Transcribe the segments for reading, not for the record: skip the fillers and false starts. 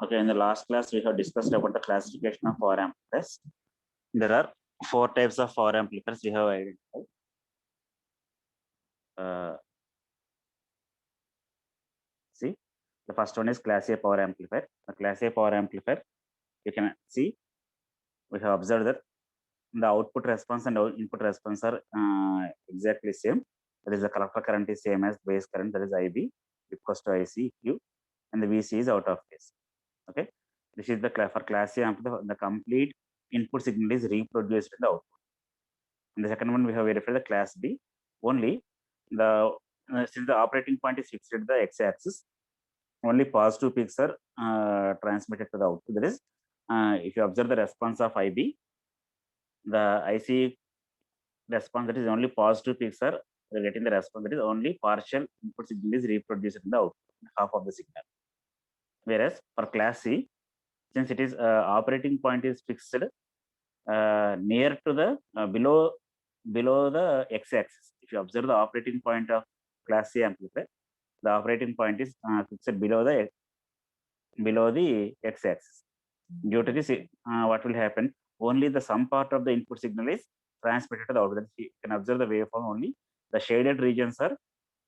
Okay, in the last class we have discussed about the classification of power amplifiers. There are 4 types of power amplifiers we have identified. See, the first one is class A power amplifier. The class A power amplifier, you can see we have observed that the output response and input response are exactly same. That is the collector current is same as base current, that is IB equals to IC Q, and the VC is out of phase. Okay, this is the for class A amplifier. The complete input signal is reproduced in the output. And the second one we have verified the class B. Only the since the operating point is fixed at the x-axis, only positive peaks are transmitted to the output. That is, if you observe the response of IB, the IC response, that is only positive peaks are getting the response. That is only partial input signal is reproduced in the output, half of the signal. Whereas for class C, since it is operating point is fixed near to the below the x-axis. If you observe the operating point of class C amplifier, the operating point is fixed below the x-axis. Due to this, what will happen? Only the some part of the input signal is transmitted to the output. You can observe the waveform only. The shaded regions are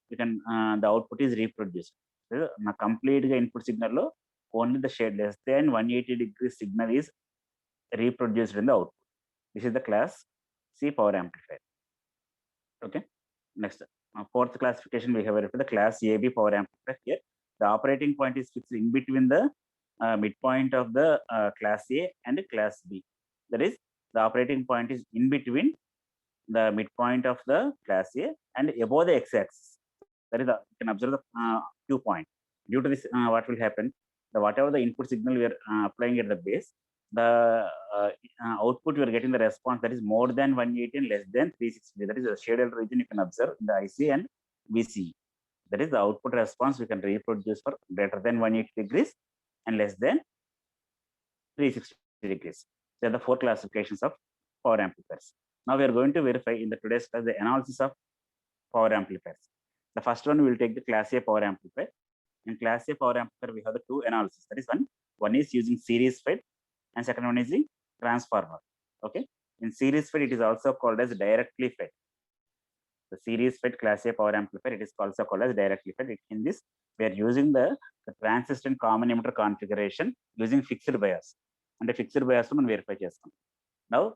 the output is reproduced. The complete input signal only the shade less than 180 degrees signal is reproduced in the output. This is the class C power amplifier. Okay. Next, fourth classification we have verified the class AB power amplifier. Here, the operating point is fixed in between the midpoint of the class A and class B. That is, the operating point is in between the midpoint of the class A and above the x-axis. That is, you can observe the Q point. Due to this, what will happen? Whatever the input signal we are applying at the base, the output you are getting the response that is more than 180 and less than 360. That is a shaded region you can observe in the IC and VC. That is the output response we can reproduce for greater than 180 degrees and less than 360 degrees. So the 4 classifications of power amplifiers. Now we are going to verify in the today's class the analysis of power amplifiers. The first one we will take the class A power amplifier. In class A power amplifier, we have the 2 analysis. That is one is using series fed, and second one is the transformer. Okay. In series fed, it is also called as directly fed. The series fed class A power amplifier, it is also called as directly fed. In this, we are using the transistor common emitter configuration using fixed bias. And the fixed bias we verify chestam. Now,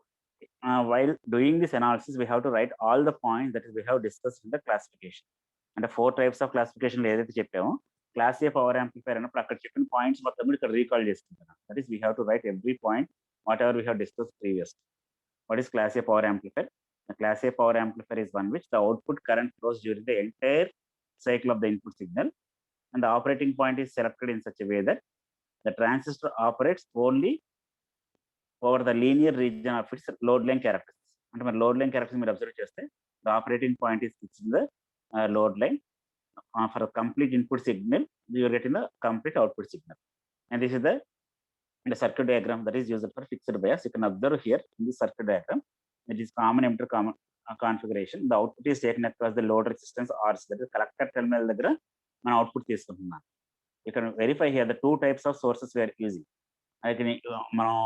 while doing this analysis, we have to write all the points that we have discussed in the classification. And the 4 types of classification ఏదైతే చెప్పామో class A power amplifier అన్నప్పుడు అక్కడ చెప్పిన points మొత్తం ఇక్కడ recall చేసుకుంటున్నాం. That is, we have to write every point whatever we have discussed previously. What is class A power amplifier? The class A power amplifier is one which the output current flows during the entire cycle of the input signal, and the operating point is selected in such a way that the transistor operates only over the linear region of its load line characteristics. అంటే మన load line characters మీరు observe చేస్తే the operating point is fixed in the load line. For a complete input signal, you are getting the complete output signal. And this is the circuit diagram that is used for fixed bias. You can observe here in the circuit diagram, it is common emitter configuration. The output is taken across the load resistance Rs, that is collector terminal దగ్గర మన output తీసుకుంటున్నాం. You can verify here the 2 types of sources we are using. అయితే మనం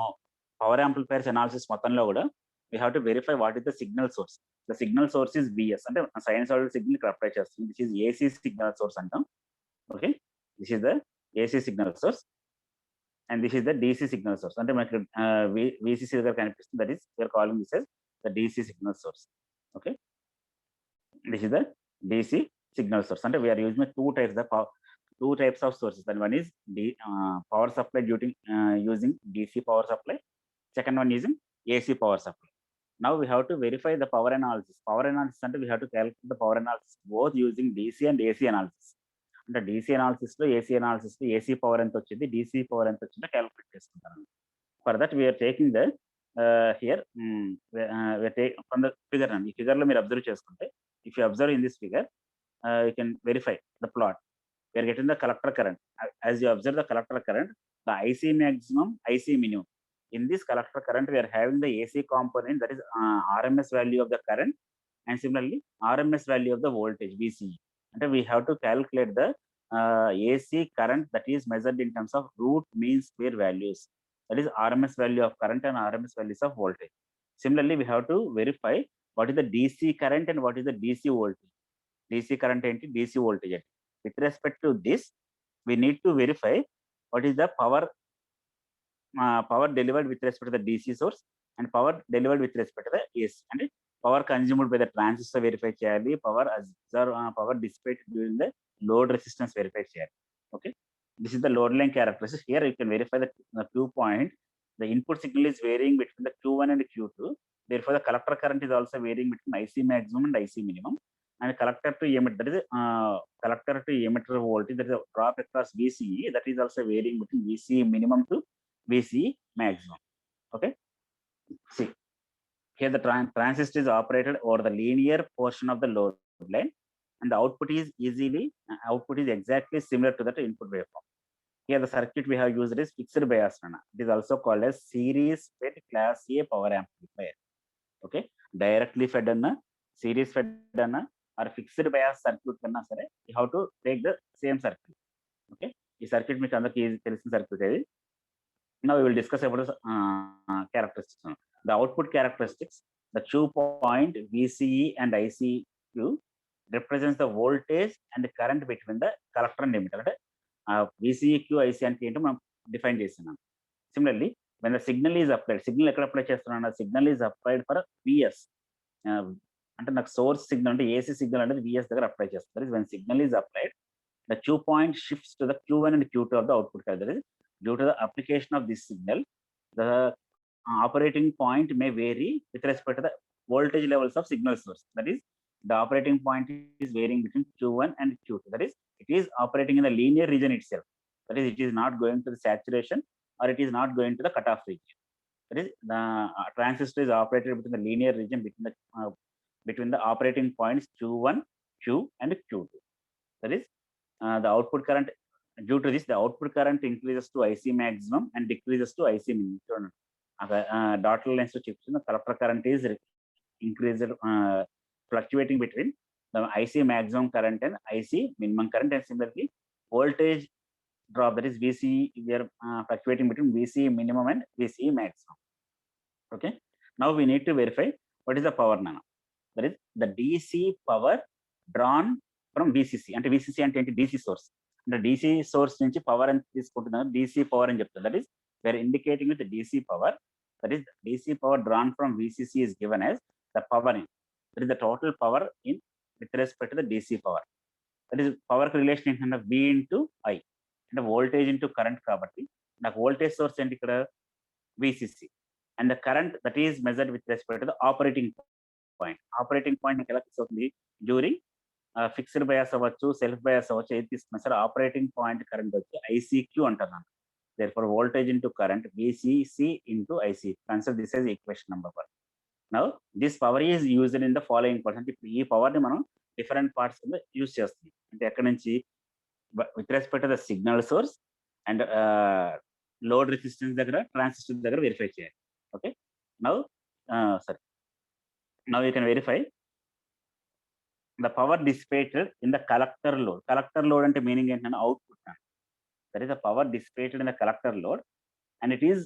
power amplifiers analysis మొత్తంలో కూడా we have to verify what is the signal source. The signal source is BS, అంటే sinusoidal signal ఇక్కడ apply చేస్తుంది. This is AC signal source అంటాం. Okay, this is the AC signal source, and this is the DC signal source. అంటే మనకి VCC దగ్గర కనిపిస్తుంది. That is, we are calling this as the DC signal source. Okay, this is the DC signal source. అంటే we are using two types of sources. And one is power supply using DC power supply. Second one using AC power supply. Now we have to verify the power analysis. Power analysis అంటే we have to calculate the power analysis both using DC and AC analysis. అంటే DC analysis లో AC analysis లో AC power ఎంత వచ్చింది, DC power ఎంత వచ్చిందో calculate చేసుకుంటారు. For that we're taking the here from the figure. ఈ figure లో మీరు అబ్జర్వ్ చేసుకుంటే, if you observe in this figure, you can verify the plot. We are getting the collector current. As you observe the collector current, the IC maximum, IC minimum. In this collector current, we are having the AC component, that is RMS value of the current, and similarly RMS value of the voltage VCE. And we have to calculate the AC current that is measured in terms of root mean square values. That is RMS value of current and RMS values of voltage. Similarly, we have to verify what is the DC current and what is the DC voltage. DC current enti, DC voltage enti. With respect to this, we need to verify what is the power delivered with respect to the DC source and power delivered with respect to the AC. And power consumed by the transistor verify cheyali, power dissipated during the load resistance verify cheyali. Okay, this is the load line characteristics. Here you can verify the Q point. The input signal is varying between the Q1 and Q2. Therefore, the collector current is also varying between IC maximum and IC minimum. And collector to emitter, that is collector to emitter voltage, that is a drop across VCE, that is also varying between VCE minimum to VCE maximum. Okay, see here the transistor is operated over the linear portion of the load line, and the output is exactly similar to that input waveform. Here the circuit we have used is fixed bias. It is also called as series fed class A power amplifier. Okay, directly fed series fed or fixed bias circuit you have to take the same circuit. Okay, this circuit means another circuit. Now we will discuss about the characteristics. The output characteristics, the Q point, VCE and ICQ represents the voltage and the current between the collector and emitter. VCE, Q, IC and define this. Similarly, when the signal is applied, signal is applied for VS. And the source signal and AC signal and VS apply. That is when signal is applied, the Q point shifts to the Q1 and Q2 of the output. That is, due to the application of this signal, the operating point may vary with respect to the voltage levels of signal source. That is, the operating point is varying between Q1 and Q2. That is, it is operating in the linear region itself. That is, it is not going to the saturation or it is not going to the cutoff region. That is, the transistor is operated within the linear region between the operating points Q1, Q and Q2. That is, the output current, due to this, the output current increases to IC maximum and decreases to IC minimum. Dotted lines to chips, the collector current is increased, fluctuating between the IC maximum current and IC minimum current, and similarly voltage drop, that is VC, we are fluctuating between VC minimum and VC maximum. Okay, now we need to verify what is the power nano. That is the DC power drawn from VCC, and VCC and DC source. The DC source nunchi power and DC power and that is we are indicating with the DC power. That is DC power drawn from VCC is given as the power in. That is the total power in with respect to the DC power. That is power relation in V into I, and the voltage into current property. The voltage source and VCC, and the current that is measured with respect to the operating point. Operating point during fixed bias avachchu, self bias avachchu, ఏది తీసుకున్నా సరే operating point current వచ్చి ICQ అంటున్నాను. Therefore, voltage into current VCC into IC. Consider this as equation number 1. Now, this power is used in the following parts. ఈ power ని మనం different parts కింద use చేస్తాం. అంటే ఎక్కడి నుంచి with respect to the signal source and load resistance దగ్గర, transistor దగ్గర వెరిఫై చేయాలి. Okay, now now you can verify the power dissipated in the collector load. Collector load ante meaning entante output. That is the power dissipated in the collector load, and it is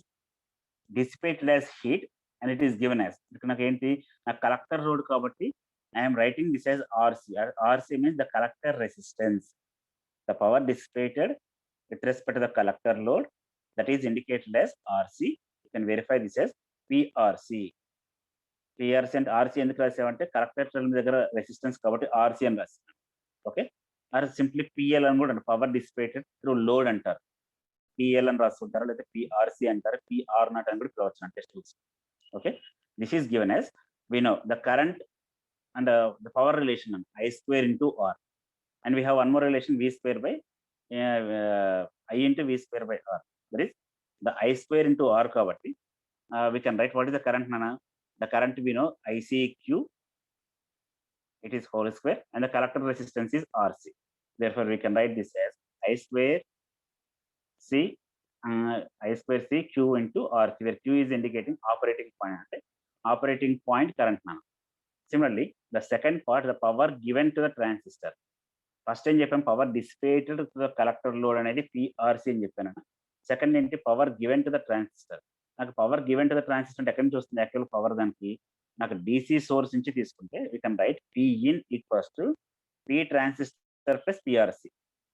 dissipated as heat, and it is given as naku enti na collector load kabatti I am writing this as RC. RC means the collector resistance. The power dissipated with respect to the collector load, that is indicated as RC. You can verify this as PRC. PRC and RC ఎందుకు రాసామంటే collector term దగ్గర resistance కాబట్టి RC అని రాస్తాం. Okay, are simply PL అని కూడా power dissipated through load అంటారు. PL అని రాస్తుంటారు, లేదా PRC అంటారు, PR నాట్ అని కూడా పిలవచ్చు text books. Okay, this is given as we know the current and the power relation I square into R, and we have one more relation V square by I into V square by R. That is the I square into R kabatti we can write what is the current nana. The current we know ICQ, it is whole square, and the collector resistance is RC. Therefore, we can write this as I square C Q into RC, where Q is indicating operating point. Operating point current nano. Similarly, the second part, the power given to the transistor. First ఏం చెప్పాం, power dissipated to the collector load అనేది PRC అని చెప్పాను. Second ఏంటి, power given to the transistor. నాకు power given to the transistor అంటే ఎక్కడి నుంచి వస్తుంది యాక్చువల్ పవర్, దానికి నాకు డీసీ సోర్స్ నుంచి తీసుకుంటే we can write P in equals to P transistor plus PRC,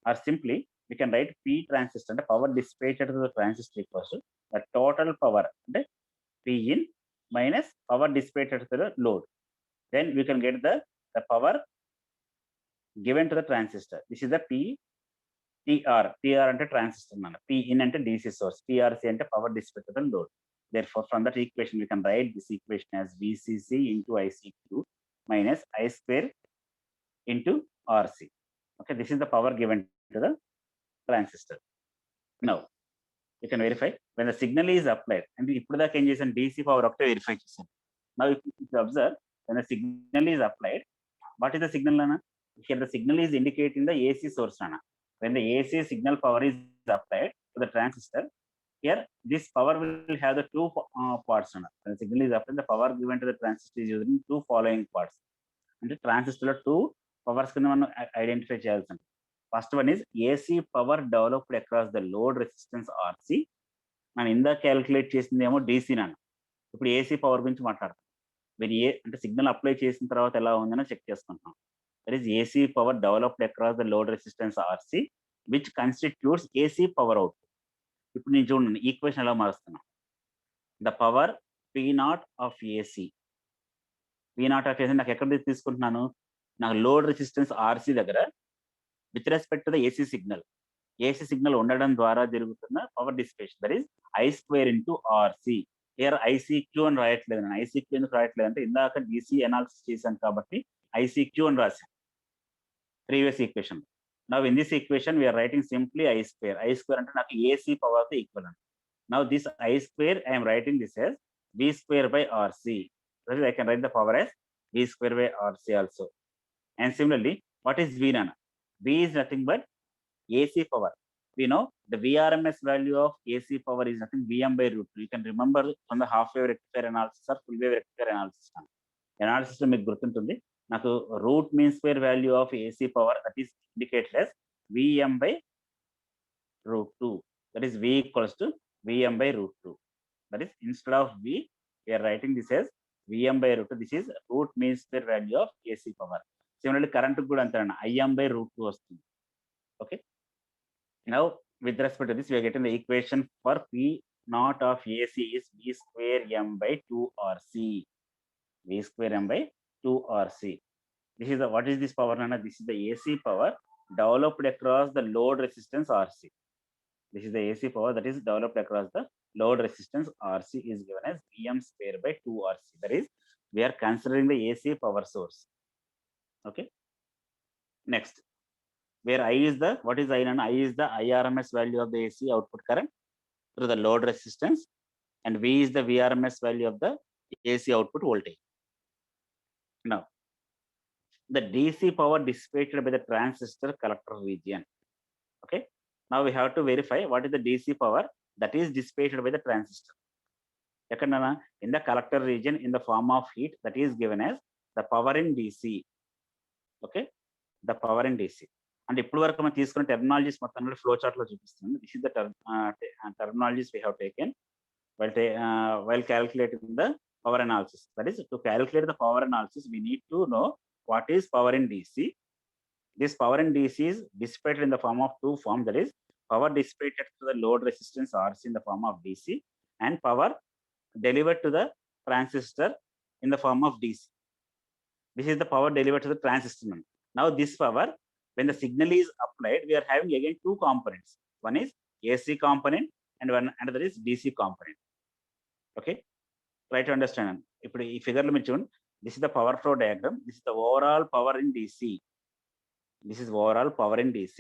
or simply we can write P transistor అంటే power dissipated to the transistor equals to the total power అంటే P in minus power dissipated to the load. Then we can get the power given to the transistor. This is the TR. TR ante transistor mana. P in ante DC source. TRC ante power dissipated to the load. Therefore, from that equation, we can write this equation as VCC into ICQ minus I square into RC. Okay, this is the power given to the transistor. Now, you can verify when the signal is applied. And ఇప్పుడు దాకా ఏం చేసాను, DC power ఒకటే verify చేశాను. Now if you observe, when the signal is applied, what is the signal Nana? Here the signal is indicating the AC source Nana. When the AC signal power is applied to the transistor, here this power will have the two parts Nana. When the signal is applied, the power given to the transistor is using two following parts. And the transistor లో two powers కింద మనం identify చేయాల్సి ఉంటుంది. First one is AC power developed across the load resistance RC. మనం ఇందాక calculate చేసిందేమో DC నాన్న, ఇప్పుడు AC power గురించి మాట్లాడతాం. మీరు అంటే సిగ్నల్ అప్లై చేసిన తర్వాత ఎలా ఉందని చెక్ చేసుకుంటాం. That is AC power developed across the load resistance RC which constitutes AC power out. ఇప్పుడు నేను చూడండి ఈక్వేషన్ ఎలా మారుస్తున్నాం. The power P0 of AC, P0 of AC నాకు ఎక్కడ తీసుకుంటున్నాను, నాకు లోడ్ రెసిస్టెన్స్ ఆర్సీ దగ్గర with respect to the AC signal ఉండడం ద్వారా జరుగుతున్న power dissipation, that is I square into RC. Here ICQ అని రాయట్లేదు. నేను ఐసీక్యూ ఎందుకు రాయట్లేదు అంటే ఇందాక డీసీ అనాలిసిస్ చేశాను కాబట్టి ఐసీక్యూ అని రాశాను previous equation. Now in this equation we're writing simply I square. I square అంటే నాకు ఏసీ పవర్ తో ఈక్వల్ అండి. Now this I square I'm writing this as V square by RC. I can write the power as V square by RC also. And similarly what is V నాన్న? V is nothing but AC power. We know the VRMS value of AC power is nothing Vm by root 2. You can remember from the half wave rectifier analysis or full wave rectifier analysis. Analysis లో మీకు గుర్తుంటుంది, నాకు root mean square value of AC power that is indicated as Vm by root 2. That is V equals to Vm by root 2. That is instead of V, we are writing this as Vm by root 2. This is root mean square value of AC power. Similarly, current కూడా అంతే అన్న Im by root 2 వస్తుంది. Okay. Now, with respect to this, we are getting the equation for P0 of AC is V square M by 2 RC. V square M by 2 RC. This is the, what is this power Nana? This is the AC power developed across the load resistance RC. This is the AC power that is developed across the load resistance RC is given as Vm square by 2 RC. That is, we are considering the AC power source. Okay. Next, where I is the, what is I and I is the IRMS value of the AC output current through the load resistance, and V is the VRMS value of the AC output voltage. Now, the DC power dissipated by the transistor collector region. Okay. Now we have to verify what is the DC power that is dissipated by the transistor. In the collector region in the form of heat, that is given as the power in DC. Okay, the power in DC. And ఇప్పుడు వరకు మనం తీసుకున్న terminologies మొత్తం flow chart లో చూపిస్తుంది. This is the terminologies we have taken while calculating the power analysis. That is, to calculate the power analysis, we need to know what is power in DC. This power in DC is dissipated in the form of two forms. That is, power dissipated to the load resistance RC in the form of DC, and power delivered to the transistor in the form of DC. This is the power delivered to the transistor. Now this power, when the signal is applied, we are having again two components. One is AC component and another is DC component. Okay, try to understand. If ఈ figure లో మీరు చూడండి, this is the power flow diagram. This is the overall power in DC. This is overall power in DC.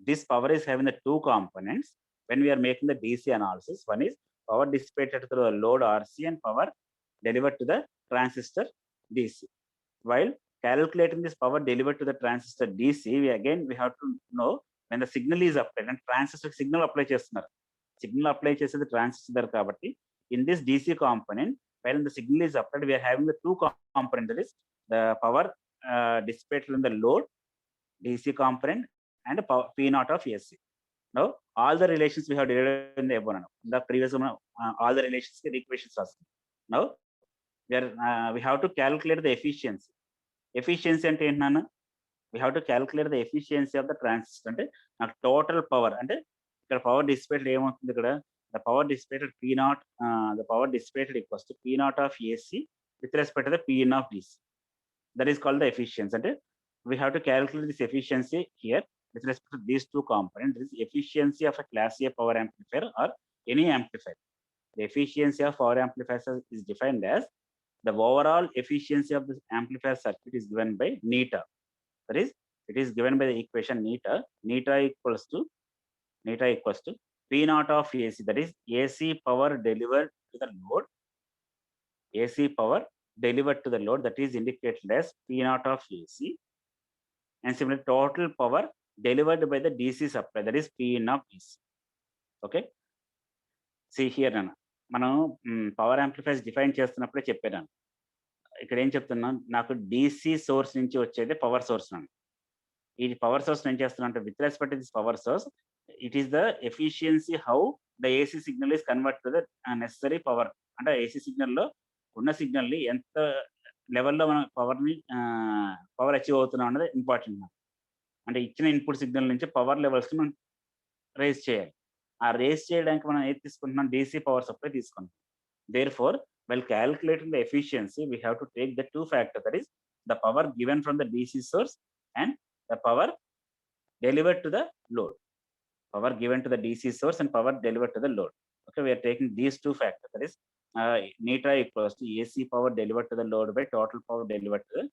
This power is having the two components. When we are making the DC analysis, one is power dissipated through the load RC and power delivered to the transistor DC. While calculating this power delivered to the transistor DC, we have to know when the signal is applied, and transistor signal apply చేస్తున్నారు. Signal apply చేసేది transistor కాబట్టి in this DC component, when the signal is applied, we are having the two components. That is the power dissipated in the load DC component and power P naught of AC. Now, all the relations we have derived in the above. In the previous one, all the relations equations are. Now, we have to calculate the efficiency. Efficiency and we have to calculate the efficiency of the transistor. And total power and the power dissipated the power dissipated P naught, the power dissipated equals to P naught of AC with respect to the Pn of DC. That is called the efficiency. And we have to calculate this efficiency here with respect to these two components. This is efficiency of a class A power amplifier or any amplifier. The efficiency of power amplifier is defined as the overall efficiency of the amplifier circuit is given by neta. That is, it is given by the equation neta. Neta equals to P naught of AC. That is AC power delivered to the load. AC power delivered to the load, that is indicated as P naught of AC. And similarly, total power delivered by the DC supply, that is P in of DC. Okay. See here, మనం power amplifiers define చేస్తున్నప్పుడే చెప్పాను. ఇక్కడ ఏం చెప్తున్నాను, నాకు DC source నుంచి వచ్చేది power source నన్ను. ఈ పవర్ సోర్స్ ఏం చేస్తున్నా అంటే with respect to this power source, it is the efficiency how the AC signal is convert to the necessary power. అంటే AC సిగ్నల్లో ఉన్న సిగ్నల్ ని ఎంత లెవెల్లో మనం పవర్ అచీవ్ అవుతున్నాం అనేది ఇంపార్టెంట్. అంటే ఇచ్చిన ఇన్పుట్ సిగ్నల్ నుంచి పవర్ లెవెల్స్ మనం రేస్ చేయాలి. ఆ రేస్ చేయడానికి మనం ఏది తీసుకుంటున్నాం, DC పవర్ సప్లై తీసుకుంటాం. Therefore, while calculating the efficiency, we have to take the two factors, that is the power given from the DC source and the power delivered to the load. Power given to the DC source and power delivered to the load. Okay, we are taking these two factors, that is neta equals to AC power delivered to the load by total power delivered to the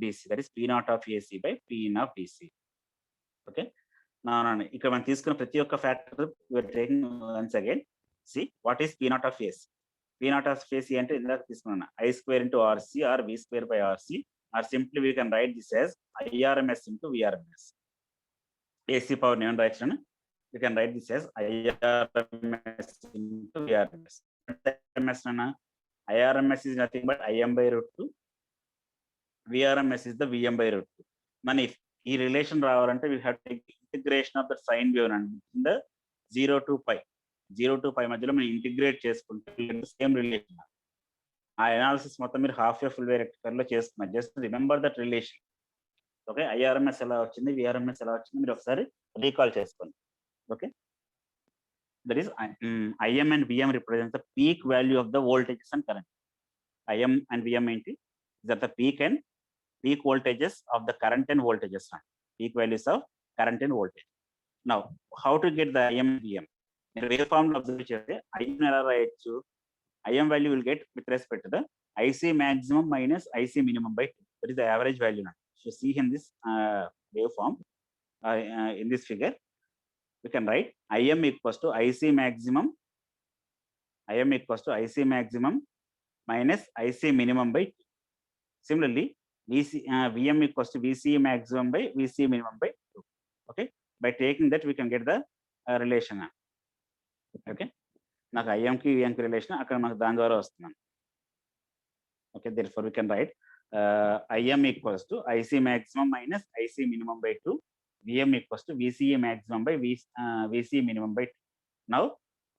DC, that is P naught of AC by P in of DC. Okay, now ఇక్కడ మనం తీసుకున్న ప్రతి ఒక్క factor we are taking once again. See what is P naught of AC. P naught of AC అంటే ఇందాక తీసుకున్నాను I square into RC or V square by RC, or simply we can write this as IRMS into VRMS. AC power నేను రాయించాను, we can write this as IRMS into VRMS. IRMS is nothing but IM by root 2. VRMS is the VM by root 2. మన ఈ relation రావాలంటే we have to take integration of the sine wave in the 0 to pi. 0 to pi మధ్యలో మనం integrate చేసుకుంటే same relation. ఆ analysis మొత్తం మీరు half వే full వే rectifier లో చేసుకున్నారు. Just remember that relation. Okay, IRMS ఎలా వచ్చింది, VRMS ఎలా వచ్చింది మీరు ఒకసారి రీకాల్ చేసుకోండి. Okay, that is IM and VM represent the peak value of the voltages and current. IM and VM ఏంటి, that the peak voltages of the current and voltages, peak values of current and voltage. Now, how to get the IM and VM? మీరు wave form లో observe చేస్తే IM ఎలా రాయొచ్చు, IM value will get with respect to the IC maximum minus IC minimum by 2. That is the average value now. So see in this waveform, in this figure, we can write IM equals to IC maximum minus IC minimum by 2. Similarly, VM equals to VC maximum by VC minimum by 2. Okay, by taking that we can get the relation. Okay, నాకు ఐఎంకి విఎంకి relation అక్కడ మనకు దాని ద్వారా వస్తున్నాను. Okay, therefore we can write IM equals to IC maximum minus IC minimum by 2. VM equals to VCE maximum by VC minimum by 2. Now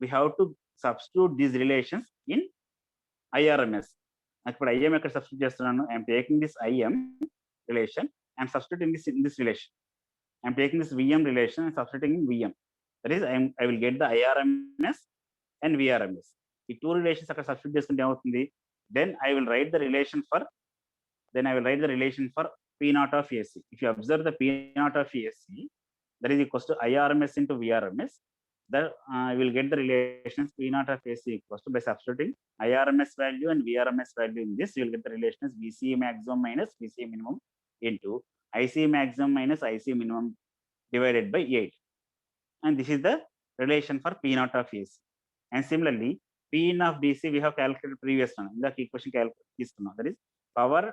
we have to substitute these relations in IRMS. ఇప్పుడు IM ఎక్కడ substitute చేస్తున్నాను, I'm taking this IM relation and substituting this in this relation. I'm taking this VM relation and substituting in VM. That is, I will get the IRMS and VRMS. ఈ two relations అక్కడ substitute చేసుకుంటే ఏమవుతుంది, then I will write the relation for P naught of AC. If you observe the P naught of AC, that is equals to IRMS into VRMS. That I will get the relations P naught of AC equals to, by substituting IRMS value and VRMS value in this, you will get the relation as VC maximum minus VC minimum into IC maximum minus IC minimum divided by 8. And this is the relation for P naught of AC. And similarly, P in of DC we have calculated previous one. In the equation calculation, that is power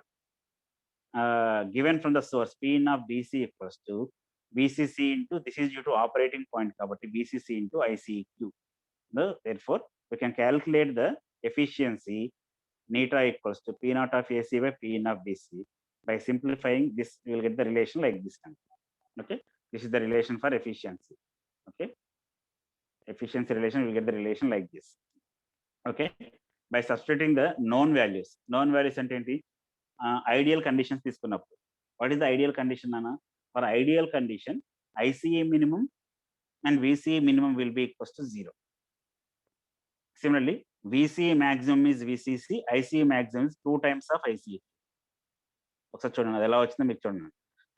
given from the source P in of DC equals to VCC into, this is due to operating point kabatti, VCC into ICQ. Therefore, we can calculate the efficiency neta equals to P naught of AC by P in of DC. By simplifying this, we will get the relation like this. Okay, this is the relation for efficiency. Okay, efficiency relation, we get the relation like this. Okay, by substituting the known values అంటే ఏంటి, ideal conditions తీసుకున్నప్పుడు. What is the ideal condition, Nana? For ideal condition, ICA minimum and VCA minimum will be equals to 0. Similarly, VCA maximum is VCC, ICA maximum is 2 times of ICA. ఒకసారి చూడండి అది ఎలా వచ్చిందో మీకు చూడండి.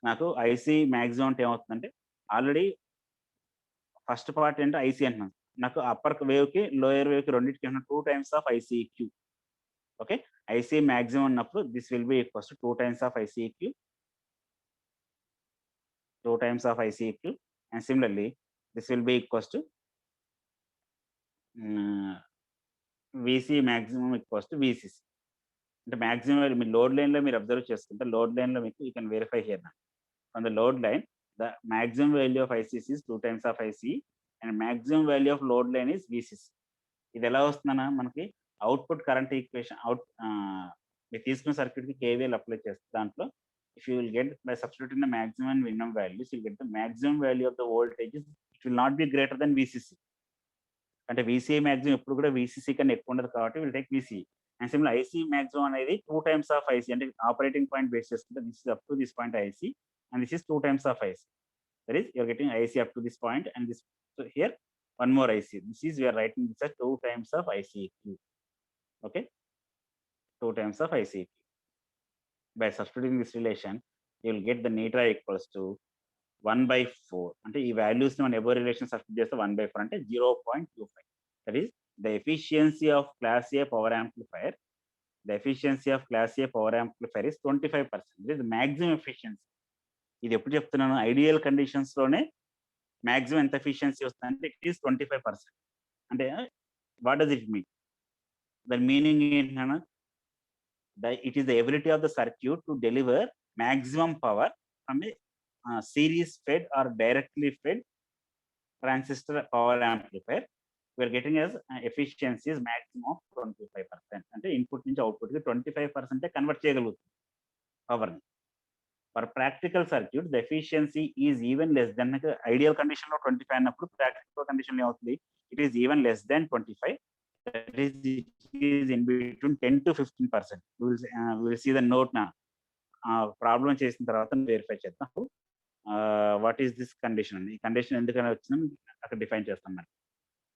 నాకు IC maximum అంటే ఏమవుతుందంటే, ఆల్రెడీ ఫస్ట్ పార్ట్ ఏంటో ఐసీ అంటున్నాను. నాకు అప్పర్ వేవ్‌కి, లోయర్ వేవ్‌కి రెండిటికి 2 times of ICQ. Okay, IC maximum ఉన్నప్పుడు this will be equals to 2 times of ICQ, 2 times of ICQ. And similarly this will be equals to VC maximum equals to VCC. అంటే maximum మీ load లైన్‌లో మీరు observe చేసుకుంటే, load లైన్‌లో మీకు you can verify here now. From the load line, the maximum value of ICC is 2 times of ICE and maximum value of load line is VCC. ఇది ఎలా వస్తుందన్నా, మనకి అవుట్పుట్ కరెంట్ ఈక్వేషన్ మీరు తీసుకున్న circuit కి KVL apply చేస్తే దాంట్లో if you will get by substituting the maximum and minimum values, you get the maximum value of the voltage it will not be greater than VCC. అంటే VCA maximum ఎప్పుడు కూడా VCC కన్నా ఎక్కువ ఉండదు కాబట్టి will take VCE. And similar IC maximum అనేది 2 times of IC, అంటే operating point base చేసుకుంటే this is up to this point IC and this is 2 times of IC. That is, you are getting IC up to this point and this. So here one more IC. This is, we are writing this as 2 times of ICQ. Okay, 2 times of ICQ. By substituting this relation, you will get the nitra equals to 1 by 4. అంటే ఈ values మనం ఎవరి relation substitute చేస్తే 1 by 4 అంటే 0.25. That is the efficiency of class A power amplifier. The efficiency of class A power amplifier is 25%. This is the maximum efficiency. ఇది ఎప్పుడు చెప్తున్నాను, ideal conditions లోనే మాక్సిమం ఎంత ఎఫిషియన్సీ వస్తుందంటే ఇట్ ఈస్ 25%. అంటే what does it mean? దాని meaning ఏంటన్నా, it is the ability of the circuit to deliver maximum power from a series fed or directly fed transistor power amplifier. We're getting as efficiency is maximum of 25%. అంటే input నుంచి output కి 25% convert చేయగలుగుతుంది power ని. For practical circuit the efficiency is even less than, ideal condition లో 25 అన్నప్పుడు practical condition ఏమవుతుంది, it is even less than 25. That is it is in between 10 to 15%. Will see the note నా problem చేసిన తర్వాత verify చేద్దాం. What is this condition అండి, ఈ condition ఎందుకని వచ్చిందని అక్కడ డిఫైన్ చేస్తాం మరి.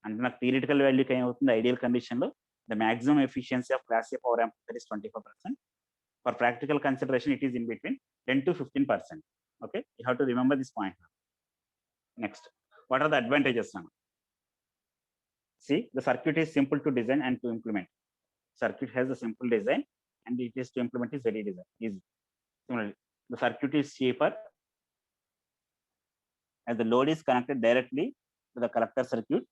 అంటే నాకు థియరిటికల్ వాల్యూకి ఏమవుతుంది, ఐడియల్ కండిషన్ లో the maximum efficiency of class A power amplifier is 25%. For practical consideration, it is in between 10 to 15%. Okay, you have to remember this point now. Next, what are the advantages now? See, the circuit is simple to design and to implement. Circuit has a simple design and it is to implement is very easy. Similarly, the circuit is cheaper as the load is connected directly to the collector circuit.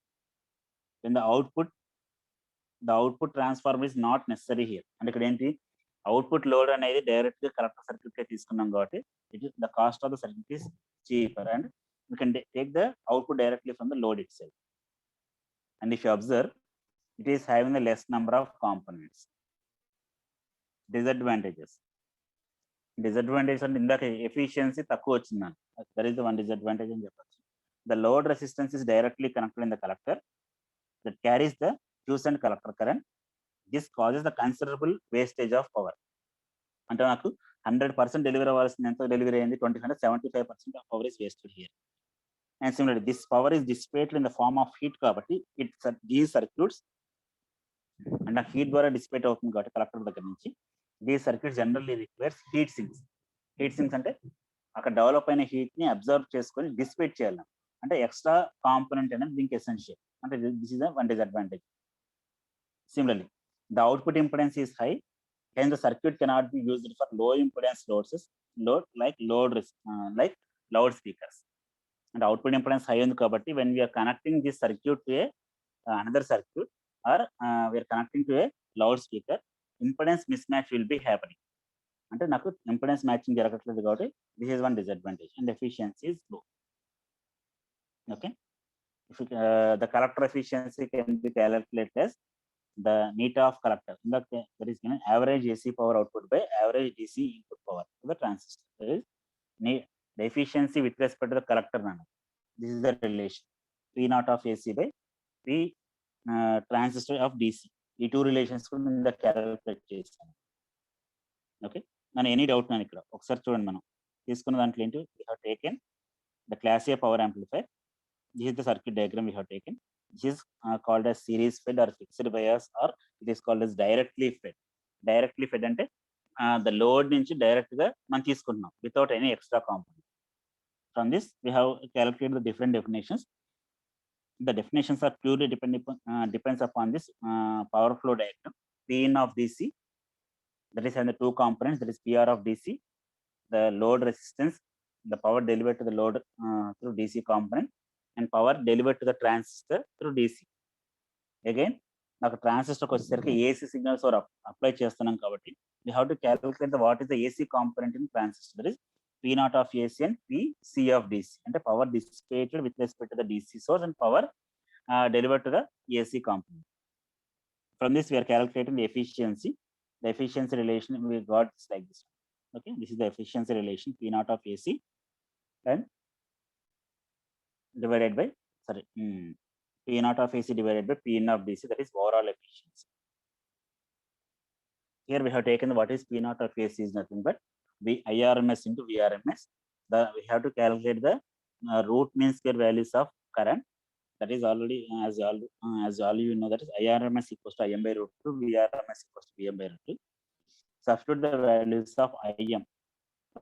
When the output transformer is not necessary here. And ఇక్కడ ఏంటి, output load అనేది direct గా collector circuit కే తీసుకున్నాం కాబట్టి it is the cost of the circuit is cheaper and you can take the output directly from the load it self. And if you observe, it is having the less number of components. Disadvantages అంటే ఇందాక efficiency తక్కువ వచ్చిందని, that is the one disadvantage అని చెప్పచ్చు. The load resistance is directly connected in the collector that carries the fuse and collector current. This causes the considerable wastage of power. అంటే నాకు 100% delivery అవ్వాల్సింది ఎంత డెలివరీ అయింది, 75% of power is wasted here. And similarly, this power is dissipated in the form of heat కాబట్టి these circuits అంటే heat ద్వారా dissipate అవుతుంది కాబట్టి కలెక్టర్ దగ్గర నుంచి, these circuits generally requires heat sinks. Heat sinks అంటే అక్కడ డెవలప్ అయిన హీట్ ని అబ్జర్వ్ చేసుకొని డిసిపేట్ చేయాలి. అంటే ఎక్స్ట్రా కాంపోనెంట్ అనేది దీనికి ఎసెన్షియల్. అంటే this is the one disadvantage. Similarly, the output impedance is high, hence the circuit cannot be used for low impedance like loudspeakers. And output impedance high ఉంది కాబట్టి when we are connecting this circuit to another circuit or we are connecting to a loudspeaker, impedance mismatch will be happening. అంటే నాకు impedance matching జరగట్లేదు కాబట్టి this is one disadvantage and efficiency is low. Okay, if the collector efficiency can be calculated as the neta of collector. That is average AC power output by average DC input power to the transistor. That is the efficiency with respect to the collector nano. This is the relation P naught of AC by P transistor of DC. ఈ two relations కూడా నేను calculate చేస్తాను. Okay, నన్ను any doubt నేను ఇక్కడ ఒకసారి చూడండి. మనం తీసుకున్న దాంట్లో ఏంటి, we have taken the class A power amplifier. This is the circuit diagram we have taken. This is called as series fed or fixed bias or it is called as directly fed. Directly fed అంటే the load నుంచి direct గా మనం తీసుకుంటున్నాం without any extra component. From this we have calculated the different definitions. The definitions are purely depends upon this power flow diagram. P in of DC, that is having the two components, that is PR of DC, the load resistance, the power delivered to the load through DC component, and power delivered to the transistor through DC. Again, నాకు ట్రాన్సిస్టర్కి వచ్చేసరికి AC signals apply చేస్తున్నాం కాబట్టి we have to calculate the what is the AC component in transistor. That is P naught of AC and PC of DC. అంటే power dissipated with respect to the DC source and power delivered to the AC component. From this we are calculating the efficiency. The efficiency relation we got is like this. Okay, this is the efficiency relation P naught of AC and divided by P naught of AC divided by P in of DC, that is overall efficiency. Here we have taken what is P naught of AC is nothing but IRMS into VRMS. We have to calculate the root mean square values of current. That is already as all you know, that is IRMS equals to IM by root 2, VRMS equals to VM by root 2. Substitute the values of IM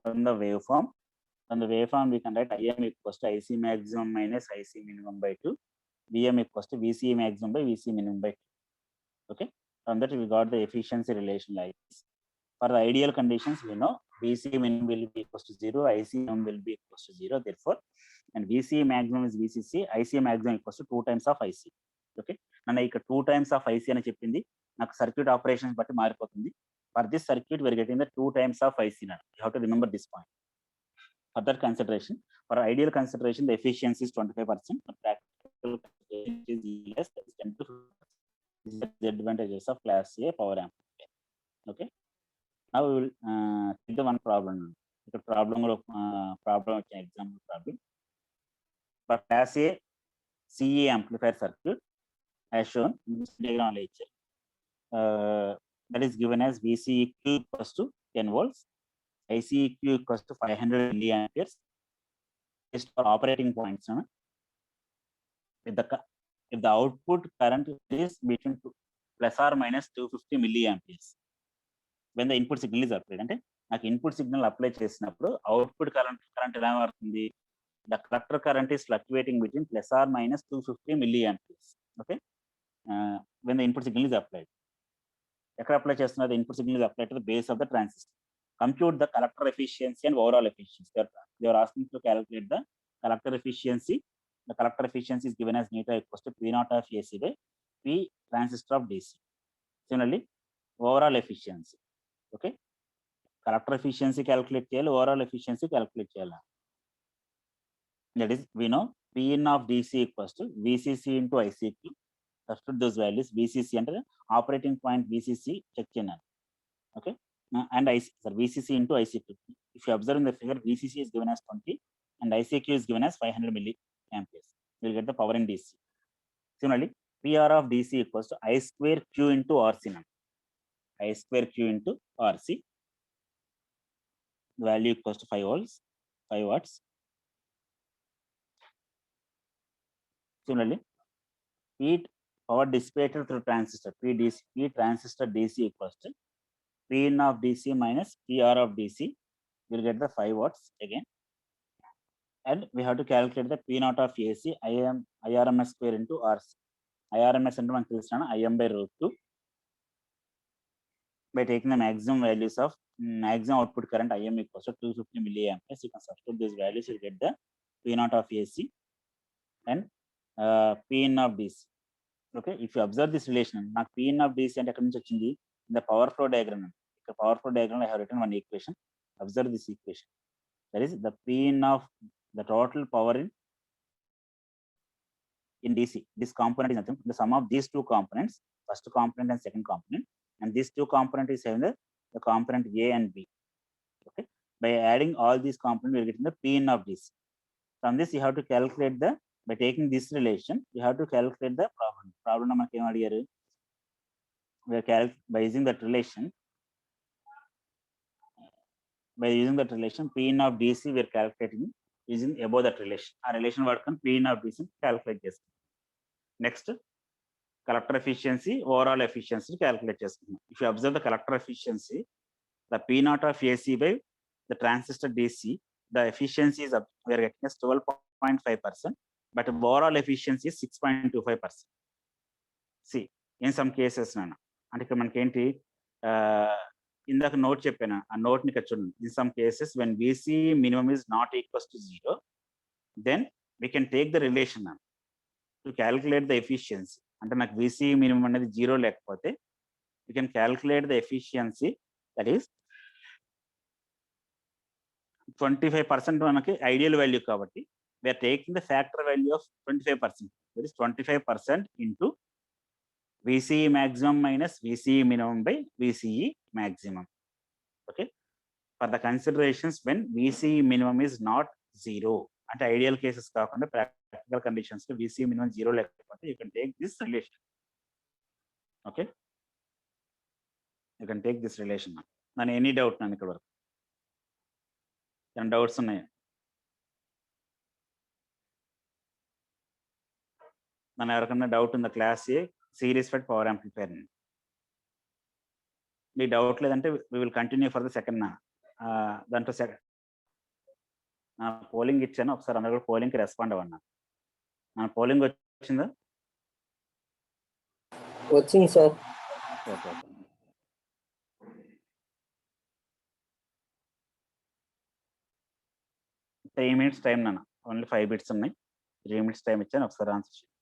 from the waveform. From the waveform we can write IM equals to IC maximum minus IC minimum by 2, VM equals to VC maximum by VC minimum by 2. Okay, from that we got the efficiency relation like this. For the ideal conditions, we know VC minimum will be equals to 0, IC minimum will be equals to 0. Therefore, and VC maximum is VCC, IC maximum equals to 2 times of IC. Okay, and ఇక్కడ 2 times of IC అని చెప్పింది, నాకు circuit operations బట్టి మారిపోతుంది. For this circuit, we are getting the 2 times of IC. You have to remember this point. For that consideration, for ideal consideration, the efficiency is 25%. For practical is less, that is 10 to 15%. This is the advantages of class A power amplifier. Okay. Now we will take the one problem. The problem example problem. For class A CE amplifier circuit, as shown in this diagram, that is given as VCEQ equals to 10 volts, ICEQ equals to 500 milliamperes. Just for operating points, if the output current is between plus or minus 250 milliamperes. When the input signal is applied, అంటే నాకు input signal apply చేసినప్పుడు output current ఎలా మారుతుంది, the collector current is fluctuating between plus or minus 250 milliamperes. Okay, when the input signal is applied, ఎక్కడ apply చేస్తున్నారు, the input signal is applied to the base of the transistor. Compute the collector efficiency and overall efficiency. They are asking to calculate the collector efficiency. The collector efficiency is given as neta equals to P naught of AC by P transistor of DC. Similarly, overall efficiency. Okay, collector efficiency calculate cheyali, overall efficiency calculate cheyala. That is, we know P in of DC equals to VCC into ICQ. Substitute those values. VCC అంటే operating point VCC check చేయాలి. Okay, and VCC into ICQ. If you observe in the figure, VCC is given as 20 and ICQ is given as 500 milliamperes. You will get the power in DC. Similarly, PR of DC equals to I square Q into RC. I square Q into RC. The value equals to 5 watts. Similarly, P power dissipated through transistor, P transistor DC equals to P in of DC minus PR of DC. We'll get the 5 watts again. And we have to calculate the P naught of AC, IRMS square into RC. IRMS into మనకు తెలుసు IM by root 2. By taking the maximum values of maximum output current IM equals to 250 milliamperes, you can substitute these values, you get the P naught of AC and P in of DC. Okay, if you observe this relation, నాకు P in of DC అంటే ఎక్కడి నుంచి వచ్చింది, in the power flow diagram. ఇక్కడ power flow diagram I have written one equation. Observe this equation. That is the P in of the total power in DC. This component is nothing, the sum of these two components, first component and second component, and these two component is having the component A and B. Okay, By adding all these components, we're getting the Pn of DC. From this, you have to calculate the, by taking this relation, you have to calculate the problem. Problem number here. We are by using that relation. By using that relation, Pn of DC, we are calculating using above that relation. Our relation work on Pn of DC calculate this. Next, collector efficiency, overall efficiency calculate this. If you observe the collector efficiency, the P naught of AC by the transistor DC, the efficiency is up, we are getting as 12.5%, but overall efficiency is 6.25%. See, in some cases, అంటే ఇక్కడ మనకి ఏంటి ఇందాక note చెప్పాను ఆ note ని చూడండి. In some cases, when VC minimum is not equals to 0, then we can take the relation to calculate the efficiency. అంటే నాకు VC minimum అనేది 0 లేకపోతే we can calculate the efficiency, that is 25% మనకి ideal value కాబట్టి we are taking the factor value of 25%. That is 25% into VCE maximum minus VCE minimum by VCE maximum. Okay. For the considerations when VCE minimum is not 0, at ideal cases kaakunda practical conditions lo VCE minimum 0 lekapothe, you can take this relation. Okay. You can take this relation. Nanu any doubt nanu ikkada varaku any doubts unnaya? Nanu ఎవరికన్నా doubt ఉందా class A series fed power amplifier ని? మీ doubt లేదంటే we will continue for the second దాంట్లో second polling ఇచ్చాను, ఒకసారి అందరూ కూడా పోలింగ్కి రెస్పాండ్ అవ్వన్నా. పోలింగ్ వచ్చిందా? వచ్చింది సార్. ఓకే. 3 minutes టైం నాన్న, ఓన్లీ 5 బిట్స్ ఉన్నాయి. 3 minutes టైం ఇచ్చాను, ఒకసారి ఆన్సర్ చేయండి.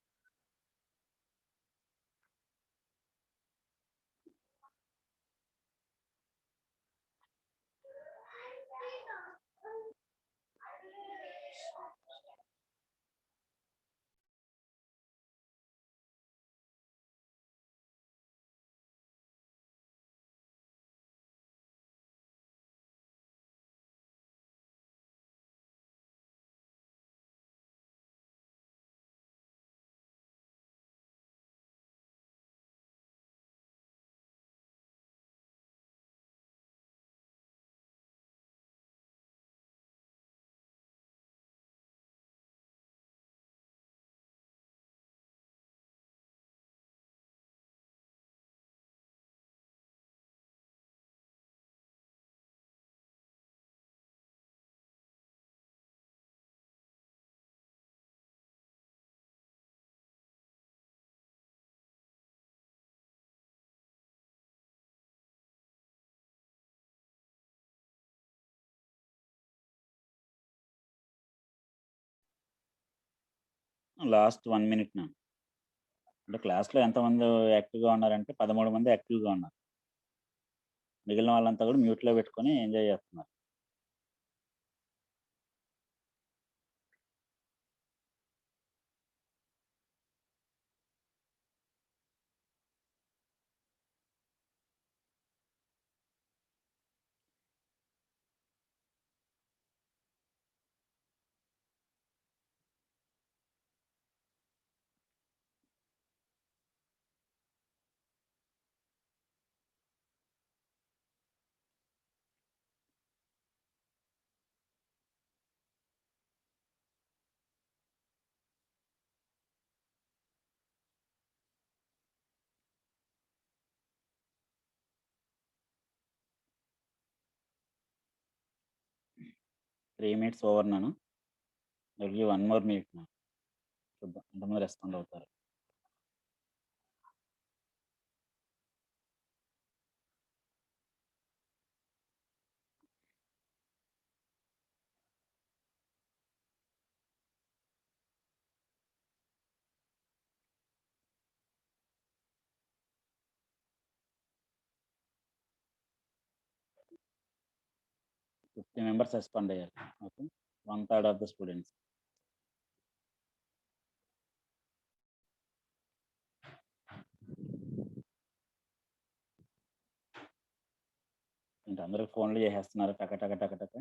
లాస్ట్ 1 minute నా. అంటే క్లాస్లో ఎంతమంది యాక్టివ్గా ఉన్నారంటే 13 మంది యాక్టివ్గా ఉన్నారు. మిగిలిన వాళ్ళంతా కూడా మ్యూట్లో పెట్టుకొని ఎంజాయ్ చేస్తున్నారు. త్రీ మినిట్స్ ఓవర్ నాను. గివ్ 1 more minute నా. చూద్దాం ఎంతమంది రెస్పాండ్ అవుతారు. ఫిఫ్టీ మెంబర్స్ రెస్పాండ్ అయ్యారు. Okay, 1/3 of the students. అంటే అందరూ ఫోన్లు చేసేస్తున్నారు టక టక టక టక.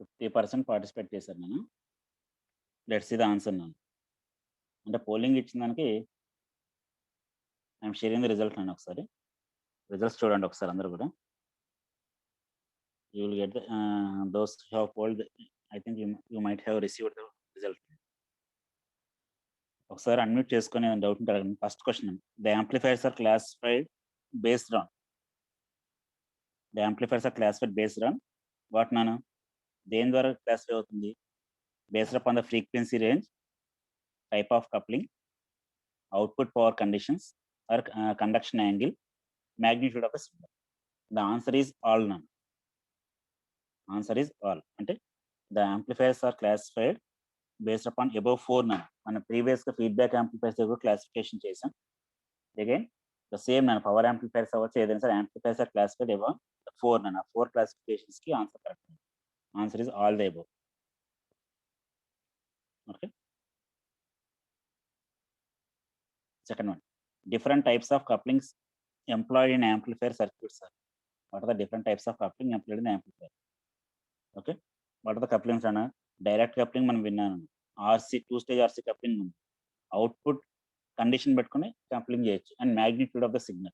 50% పార్టిసిపేట్ చేశారు నేను. Let's see the answer now. అంటే పోలింగ్ ఇచ్చిన దానికి ఐఎమ్ షేరింగ్ ద రిజల్ట్ అండి. ఒకసారి రిజల్ట్స్ చూడండి ఒకసారి అందరూ కూడా. You will get those who have polled. I think you might have received the result. ఒకసారి అన్మ్యూట్ చేసుకొని డౌట్ ఉంటే అడగండి. First question, the amplifiers are classified based on what నాను దేని ద్వారా క్లాసిఫై అవుతుంది? Based upon the frequency range, type of coupling, output power conditions or conduction angle, magnitude of a signal. The answer is all none. Answer is all. అంటే the amplifiers are classified based upon above 4 none. మన previous గా feedback amplifiers కూడా classification చేసాం. Again the same నన్ను power amplifiers అవ్వచ్చు ఏదైనా సరే amplifiers are classified above 4 నన్ను. 4 క్లాసిఫికేషన్స్ కి answer correct. Answer is all the above. Okay. Second one, different types of couplings employed in amplifier circuits are. What are the different types of coupling employed in the amplifier? Okay, what are the couplings ana? Direct coupling మనం విన్నాను. RC 2-stage RC coupling ఉంది. Output condition పెట్టుకొని coupling చేయొచ్చు. And magnitude of the signal.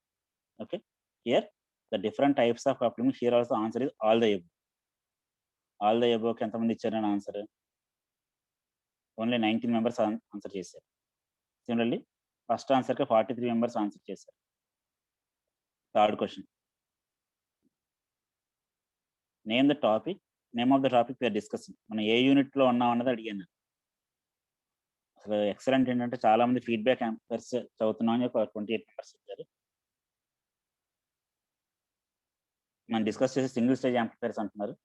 Okay, here the different types of coupling, here also answer is all the above. All the above కి ఎంతమంది ఇచ్చారని answer? Only 19 members answer చేశారు. Similarly first answer కి 43 members answer చేశారు. Third question, name of the topic we're discussing. మనం ఏ unit లో ఉన్నాం అన్నది అడిగాను. అసలు ఎక్సలెంట్ ఏంటంటే చాలా మంది ఫీడ్బ్యాక్ యాంప్లిఫైర్స్ చదువుతున్నాం అని 28 మెంబర్స్ ఇచ్చారు. మనం డిస్కస్ చేసి సింగిల్ స్టేజ్ యాంప్లిఫైర్స్ అంటున్నారు,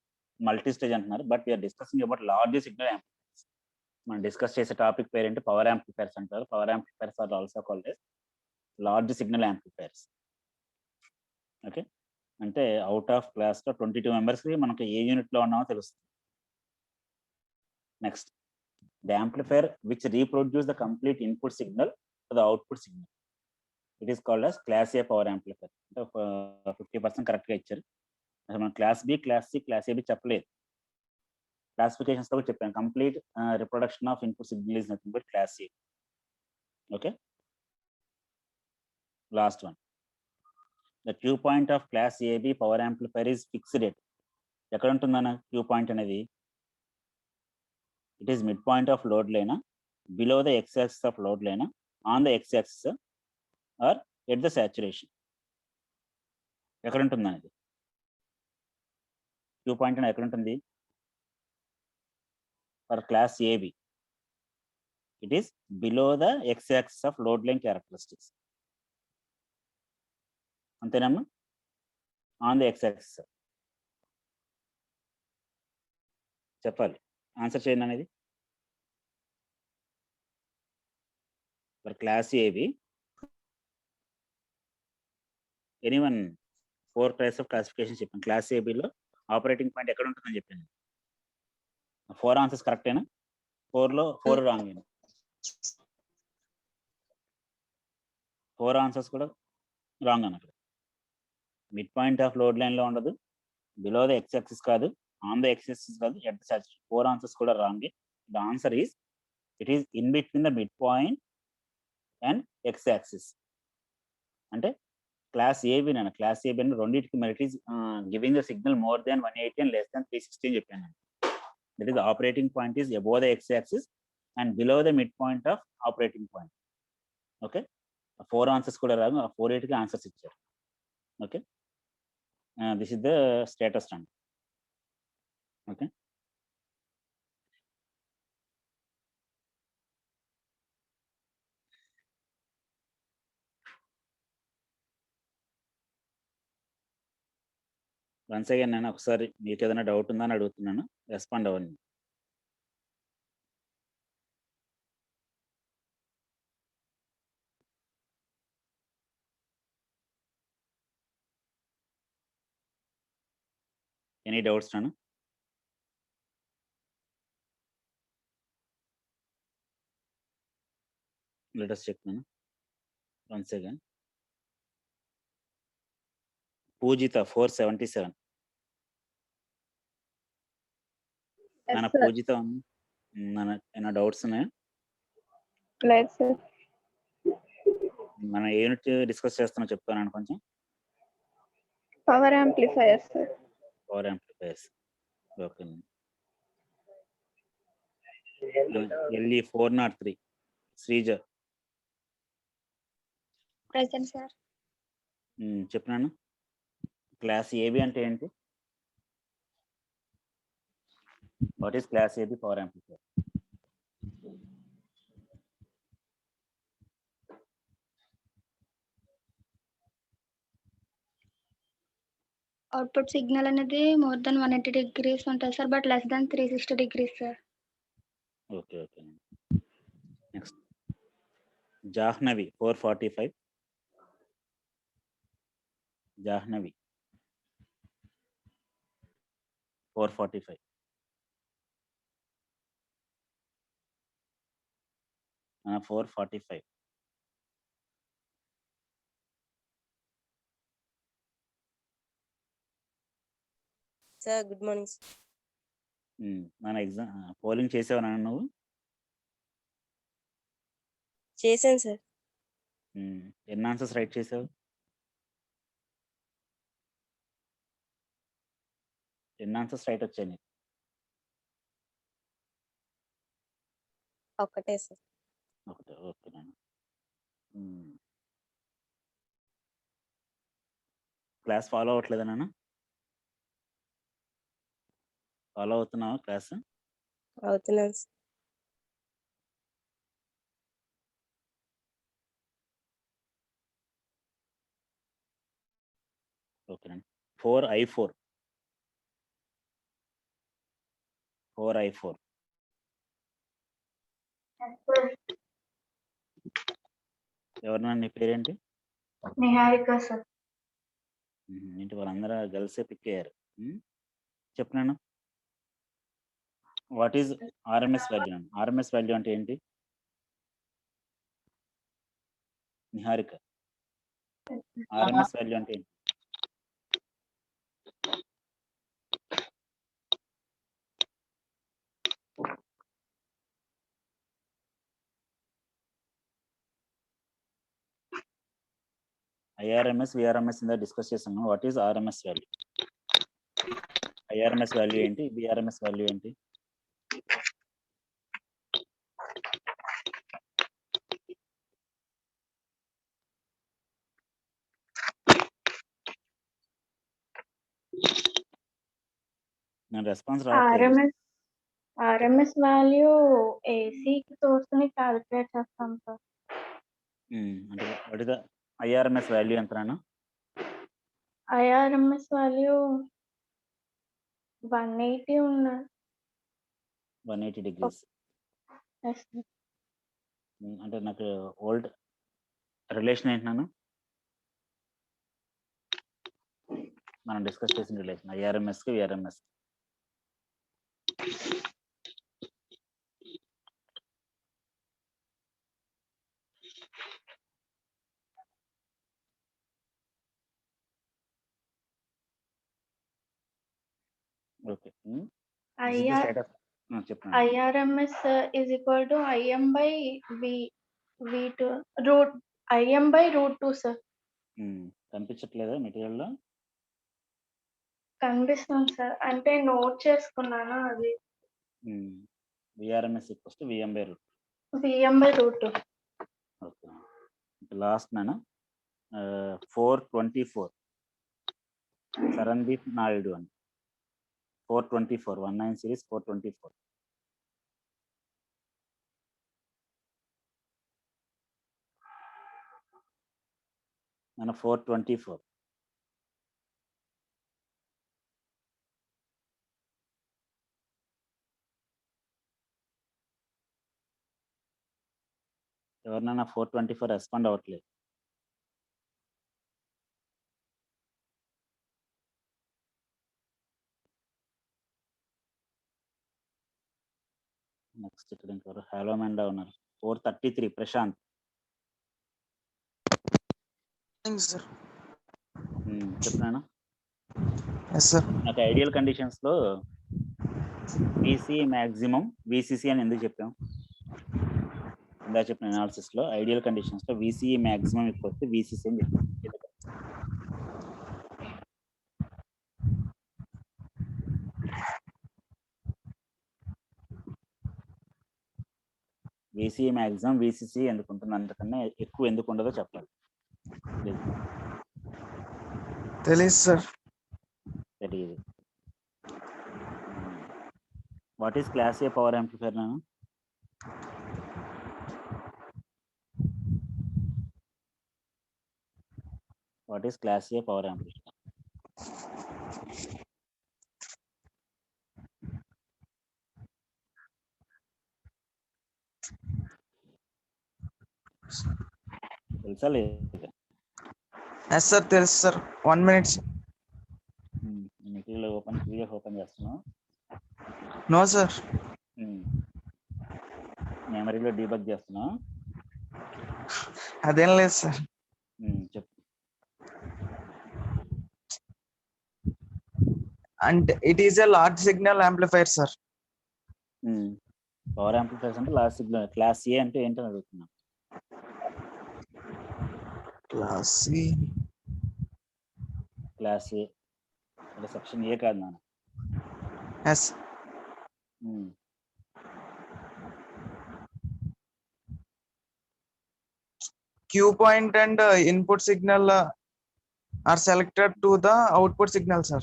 మల్టీ స్టేజ్ అంటున్నారు. But we're discussing about large signal amplifiers. మనం డిస్కస్ చేసే టాపిక్ పేరు ఏంటి? పవర్ యాంప్లిఫైర్స్ అంటారు. Power amplifiers are also called as large signal amplifiers. Okay, అంటే అవుట్ ఆఫ్ క్లాస్ లో 22 మెంబర్స్కి మనకి ఏ యూనిట్ లో ఉన్నామో తెలుస్తుంది. Next, the amplifier which reproduce the complete input signal to the output signal, it is called as class A power amplifier. అంటే 50% కరెక్ట్గా ఇచ్చారు. అసలు మనం class B, class C, class AB చెప్పలేదు. క్లాసిఫికేషన్స్ తో కూడా చెప్పాను. Complete reproduction of input signal is nothing but class A. Okay, last one, the Q point of class AB power amplifier is fixed at. ఎక్కడ ఉంటుందన్న Q point అనేది? It is mid point of load లైనా, below the X axis of load లైనా, on the X axis or at the saturation. ఎక్కడ ఉంటుంది అనేది Q point అనేది ఎక్కడ ఉంటుంది? For class AB it is below the X axis of load line characteristics. అంతేనమ్మా? On the X axis చెప్పాలి. Answer చేయండి అనేది. For class AB anyone 4 types of classification చెప్పాను. క్లాస్ ఏబిలో ఆపరేటింగ్ పాయింట్ ఎక్కడ ఉంటుందని చెప్పాను. 4 ఆన్సర్స్ కరెక్టేనా? 4లో 4 రాంగ్ అయినా. 4 ఆన్సర్స్ కూడా రాంగ్ అన్న. Mid point of load line లో ఉండదు, బిలో ద ఎక్స్ యాక్సిస్ కాదు, on the x-axis కాదు, at the saturation. 4 answers కూడా wrong. The answer is, it is in between the midpoint and x-axis. అంటే class AB నేను class AB అని రెండింటికి మరి it is giving the signal more than 180 and less than 360 అని చెప్పాను. That is operating point is above the x-axis and below the midpoint of operating point. Okay, 4 answers కూడా రాదు, ఆ 4 answers ఇచ్చారు. Okay, this is the status అండి. Okay, once again నేను ఒకసారి మీకు ఏదైనా డౌట్ ఉందా అని అడుగుతున్నాను, రెస్పాండ్ అవ్వండి. ఎనీ డౌట్స్ నాను? లెట్ us check నాను వన్స్ అగైన్. పూజిత 477. మన పూజిత ఏమైనా డౌట్స్ ఉన్నాయా? లేదు సార్. మన యూనిట్ డిస్కస్ చేస్తున్నా చెప్తాను కొంచెం. Power amplifier sir. Power amplifiers. Okay, LE 403 Sreeja. Present sir. చెప్పినాను. క్లాస్ ఏబి అంటే ఏంటి? What is class AB power amplifier? Output signal అనేది మోర్ దెన్ 180 degrees ఉంటుంది సార్, but less than 360 degrees sir. Okay okay. Next Jahnavi 445. Jahnavi 445. Uh, 445. Sir good morning. మన exam polling చేసావా నువ్వు? చేశాను సార్. ఎన్ని ఆన్సర్స్ రైట్ చేసావు? ఎన్ని ఆన్సర్స్ రైట్ వచ్చాయి నీకు? ఒక్కటే సార్. ఒకటే. ఓకే నాన్న. క్లాస్ ఫాలో అవ్వట్లేదా నాన్న? ఫాలో అవుతున్నావా క్లాస్? అవుతున్నాను సార్. ఓకేనండి. 4i4. 4i4. ఎవరన్నా నీ పేరేంటి? నిహారిక సార్. ఏంటి వాళ్ళందరూ గర్ల్సే పిక్ అయ్యారు. చెప్పినాను. What is RMS value? RMS value అంటే ఏంటి నిహారిక? ఆర్ఎంఎస్ వాల్యూ అంటే ఏంటి? ఐఆర్ఎంఎస్ విఆర్ఎంఎస్ ఇందా డిస్కస్ చేసాము. What is RMS value? IRMS value ఏంటి? విఆర్ఎంఎస్ వాల్యూ ఏంటి? నేను రెస్పాన్స్ రావట్లేదు. ఆర్ఎంఎస్ వాల్యూ ఏసీ సోర్స్ ని క్యాలిక్యులేట్ చేస్తాం సార్. అంటే what is the IRMS value ఎంతనా? ఐఆర్ఎంఎస్ వాల్యూ 180 ఉన్నది. 180 degrees. అంటే నాకు ఓల్డ్ రిలేషన్ ఏంటన్నాను మనం డిస్కస్ చేసిన రిలేషన్ ఐఆర్ఎంఎస్ కి విఆర్ఎంఎస్. ఓకే, చెప్పండి. IRMS is equal to IM by V2 root IM by √2 sir. కనిపించట్లేదా మెటీరియల్లో? కనిపిస్తుంది సార్, అంటే నోట్ చేసుకున్నాను అది. VRMS = VM/√2. VM by √2. Okay. Last నానా 424 సరణ్దీప్ నాయుడు అని 424 19 సిరీస్ 424. మన 424 ఎవరినైనా 424 రెస్పాండ్ అవ్వట్లేదు. నెక్స్ట్ ఇక్కడ ఇంకెవరు హలో మెండా ఉన్నారు. 433 ప్రశాంత్. సార్ చెప్పినాను. సార్ నాకు ఐడియల్ కండిషన్స్ లో VC మాక్సిమం VCC అని ఎందుకు చెప్పాం? ఇందా చెప్పిన అనాలిసిస్ లో ఐడియల్ కండిషన్స్ లో VC మాక్సిమం VCC అని చెప్పాం. VC మాక్సిమం VCC ఎందుకు ఉంటుంది, అంతకన్నా ఎక్కువ ఎందుకు ఉండదో చెప్పాలి. తెలియదు సార్. తెలియదు. What is class A power amplifier నాను? What is class A power amplifier? తెలుసా లేదా? సార్ తెలుసు sir. 1 minute. Material PDF open చేస్తున్నావు? No sir. మెమరీలో డీబగ్ చేస్తున్నావు? అదేం లేదు సార్. చెప్పు. అంటే it is a large signal amplifier sir. Power amplifiers అంటే లార్జ్ సిగ్నల్. క్లాస్ A అంటే ఏంటని అడుగుతున్నా. క్లాస్ A అంటే సెక్షన్ A కాదు నాన్న. Yes. Q point and input signal are selected to the output signal, sir.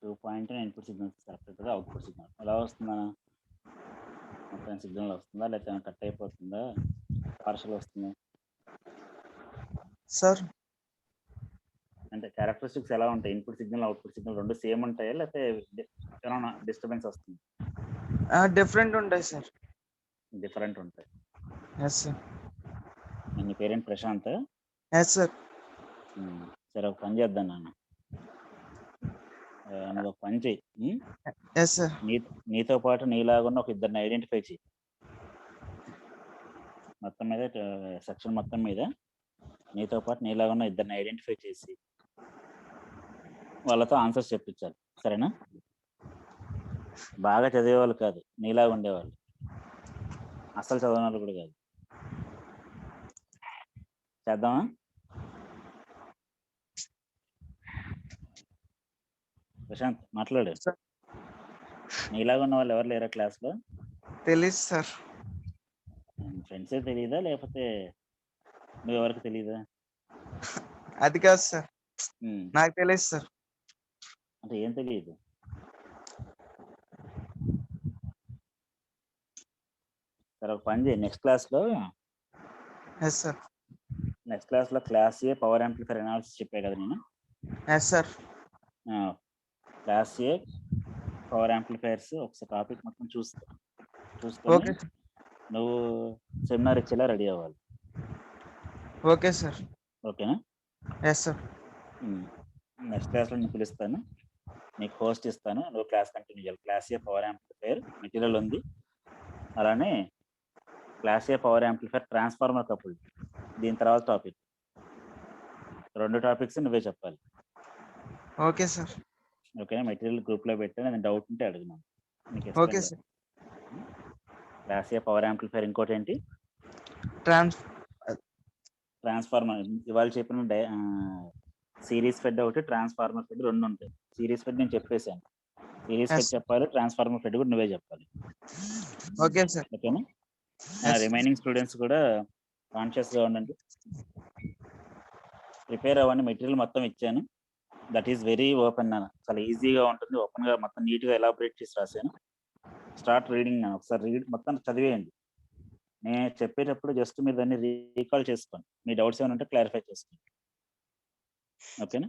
2 point input signal select కదా output signal. ఎలా వస్తుందా? మొత్తం సిగ్నల్ వస్తుందా లేకపోతే కట్ అయిపోతుందా, పార్షల్ వస్తుందా? సార్ అంటే క్యారెక్టరిస్టిక్స్ ఎలా ఉంటాయి? ఇన్పుట్ సిగ్నల్ అవుట్పుట్ సిగ్నల్ రెండు సేమ్ ఉంటాయా లేకపోతే ఏమైనా డిస్టర్బెన్స్ వస్తుంది? డిఫరెంట్ ఉంటాయి సార్. డిఫరెంట్ ఉంటాయి. Yes sir. నీ పేరెంట్ ప్రశాంత్? Yes sir. సరే ఒక పని చేద్దాం నాన్న, నువ్వు ఒక పని చెయ్యి. Yes sir. నీతో పాటు నీలాగున్న ఒక ఇద్దరిని ఐడెంటిఫై చెయ్యి. మొత్తం మీద సెక్షన్ మొత్తం మీద నీతో పాటు నీలాగున్న ఇద్దరిని ఐడెంటిఫై చేసి వాళ్ళతో ఆన్సర్స్ చెప్పించాలి. సరేనా? బాగా చదివేవాళ్ళు కాదు, నీలాగా ఉండేవాళ్ళు, అసలు చదవని వాళ్ళు కూడా కాదు. చేద్దామా? ప్రశాంత్ మాట్లాడు. నీలాగా ఉన్న వాళ్ళు ఎవరు లేరా క్లాస్లో? తెలీదు సార్. ఫ్రెండ్సే తెలియదా లేకపోతే నువ్వు ఎవరికి తెలియదా? అది కాదు సార్, నాకు తెలియదు సార్. అంటే ఏం తెలియదు? సరే ఒక పని చేయి, నెక్స్ట్ క్లాస్లో ఎస్ సార్. నెక్స్ట్ క్లాస్లో class A power amplifier analysis చెప్పే కదా నేను. Yes sir. Class A power amplifiers ఒకసారి టాపిక్ మొత్తం చూసుకొని నువ్వు సెమినార్ ఇచ్చేలా రెడీ అవ్వాలి. Okay sir. ఓకేనా? Yes sir. నెక్స్ట్ క్లాస్లో నేను పిలుస్తాను, నీకు హోస్ట్ ఇస్తాను, నువ్వు క్లాస్ కంటిన్యూ చేయాలి. Class A power amplifier material ఉంది, అలానే class A power amplifier transformer coupled, దీని తర్వాత టాపిక్. 2 టాపిక్స్ నువ్వే చెప్పాలి. Okay sir. ఓకేనా? మెటీరియల్ గ్రూప్లో పెట్టాను, అది డౌట్ ఉంటే అడుగున్నాను మీకు okay explain sir. Class A power amplifier, ఇంకోటి ఏంటి ట్రాన్స్ఫార్మర్. ఇవాళ చెప్పిన సిరీస్ ఫెడ్ ఒకటి, ట్రాన్స్ఫార్మర్ ఫెడ్ రెండు ఉంటాయి. సిరీస్ ఫెడ్ నేను చెప్పేశాను, సిరీస్ Yes, ఫెడ్ చెప్పాలి, ట్రాన్స్ఫార్మర్ ఫెడ్ కూడా నువ్వే చెప్పాలి. Okay sir. ఓకేనా? Yes. రిమైనింగ్ స్టూడెంట్స్ కూడా కాన్షియస్గా ఉండండి, ప్రిపేర్ అవ్వండి. మెటీరియల్ మొత్తం ఇచ్చాను, దట్ ఈస్ వెరీ ఓపెన్. చాలా ఈజీగా ఉంటుంది, ఓపెన్గా మొత్తం నీట్గా ఎలాబరేట్ చేసి రాశాను. Start reading. ఒకసారి రీడ్ మొత్తం చదివేయండి. నేను చెప్పేటప్పుడు జస్ట్ మీరు దాన్ని రీకాల్ చేసుకోండి, మీ డౌట్స్ ఏమైనా ఉంటే క్లారిఫై చేసుకోండి. ఓకేనా?